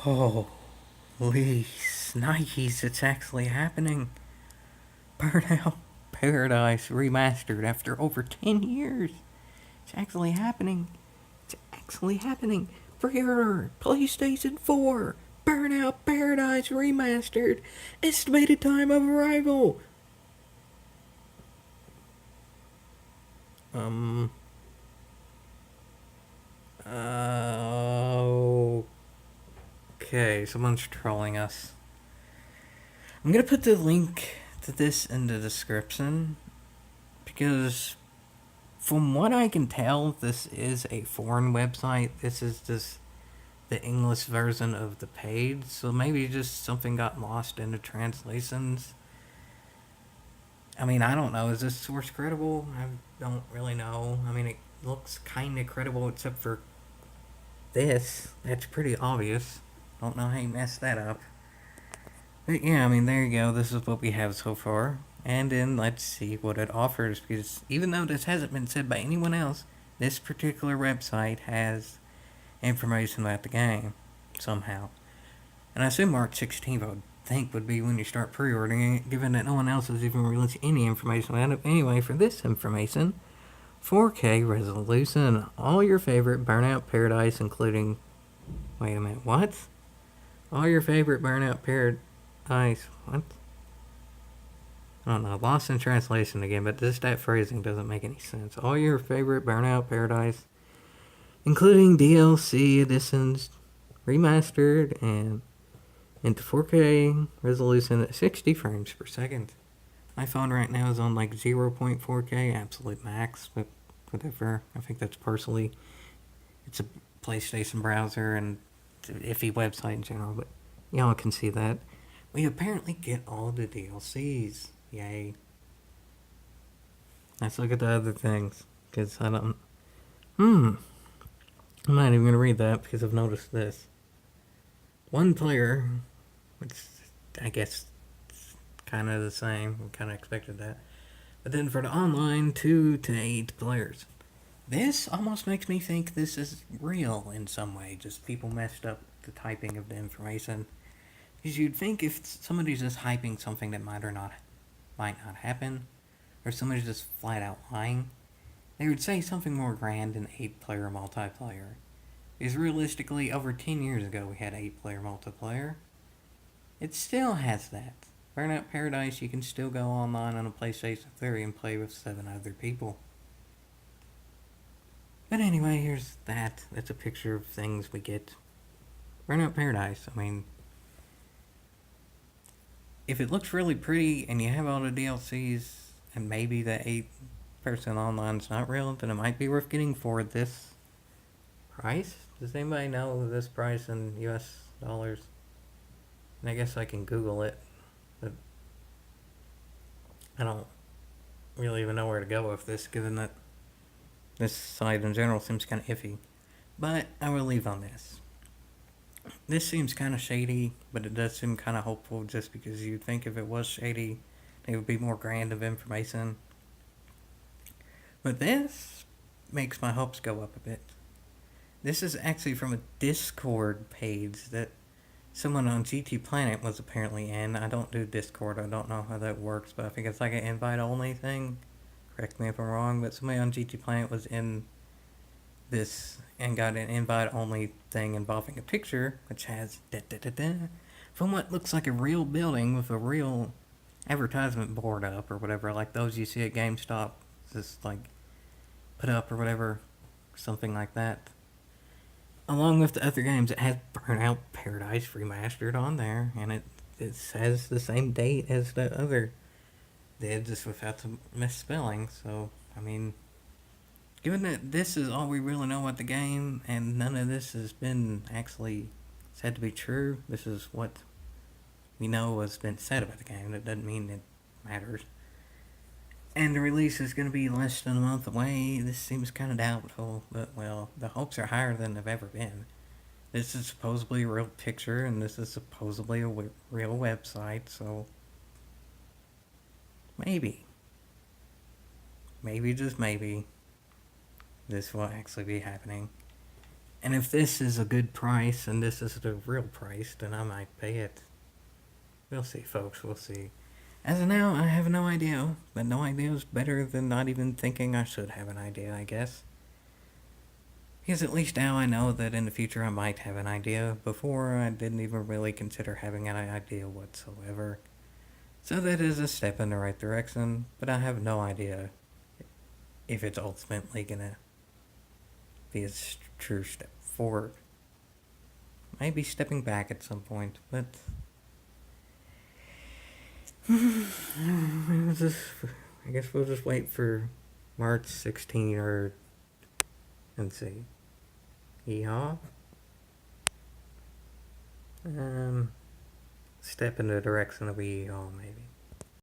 Holy snikes, it's actually happening. Burnout Paradise Remastered after over 10 years. It's actually happening. It's actually happening. Pre-order PlayStation 4. Burnout Paradise Remastered. Estimated time of arrival. Um. Okay, someone's trolling us. I'm gonna put the link to this in the description because, from what I can tell, this is a foreign website. This is just the English version of the page, so maybe just something got lost in the translations. I mean, I don't know. Is this source credible? I don't really know. I mean, it looks kind of credible except for this. That's pretty obvious. Don't know how you messed that up. But yeah, I mean, there you go. This is what we have so far. And then let's see what it offers. Because even though this hasn't been said by anyone else, this particular website has information about the game somehow. And I assume March 16th, I would think, would be when you start pre ordering it, given that no one else has even released any information about it. Anyway, for this information, 4K resolution, all your favorite Burnout Paradise, including. Wait a minute, what? All your favorite Burnout Paradise. What? I don't know, lost in translation again, but that phrasing doesn't make any sense. All your favorite Burnout Paradise, including DLC editions, remastered, and into 4K resolution at 60 frames per second. My phone right now is on like 0.4K, absolute max, but whatever. I think that's partially. It's a PlayStation browser and iffy website in general, but y'all can see that. We apparently get all the DLCs. Yay. Let's look at the other things, because I don't. I'm not even going to read that because I've noticed this. One player, which I guess is kind of the same. We kind of expected that. But then for the online, 2 to 8 players. This almost makes me think this is real in some way. Just people messed up the typing of the information. Because you'd think if somebody's just hyping something that might not happen, or somebody's just flat out lying, they would say something more grand than 8-player multiplayer. Because realistically, over 10 years ago we had 8-player multiplayer. It still has that. Burnout Paradise, you can still go online on a PlayStation 3 and play with 7 other people. But anyway, here's that. That's a picture of things we get. Burnout Paradise, I mean, if it looks really pretty and you have all the DLCs and maybe the 8-person online's not real, then it might be worth getting for this price. Does anybody know this price in US dollars? And I guess I can Google it, but I don't really even know where to go with this, given that this site in general seems kind of iffy. But I will leave on this. This seems kind of shady, but it does seem kind of hopeful just because you'd think if it was shady, it would be more grand of information. But this makes my hopes go up a bit. This is actually from a Discord page that someone on GT Planet was apparently in. I don't do Discord, I don't know how that works, but I think it's like an invite only thing. Correct me if I'm wrong, but somebody on GT Planet was in this and got an invite only thing involving a picture which has from what looks like a real building with a real advertisement board up or whatever, like those you see at GameStop, just like put up or whatever, something like that. Along with the other games, it has Burnout Paradise Remastered on there, and it says the same date as the other did, just without the misspelling. So, I mean, given that this is all we really know about the game, and none of this has been actually said to be true, this is what we know has been said about the game. That doesn't mean it matters. And the release is going to be less than a month away. This seems kind of doubtful, but well, the hopes are higher than they've ever been. This is supposedly a real picture, and this is supposedly a real website, so maybe, just maybe, this will actually be happening. And if this is a good price and this is the real price, then I might pay it. We'll see, folks. We'll see. As of now, I have no idea, but no idea is better than not even thinking I should have an idea, I guess. Because at least now I know that in the future I might have an idea. Before, I didn't even really consider having an idea whatsoever. So that is a step in the right direction, but I have no idea if it's ultimately gonna be a true step forward. Maybe stepping back at some point, but I guess we'll just wait for March 16 or and see. Yeehaw. Step in the direction of yeehaw, maybe.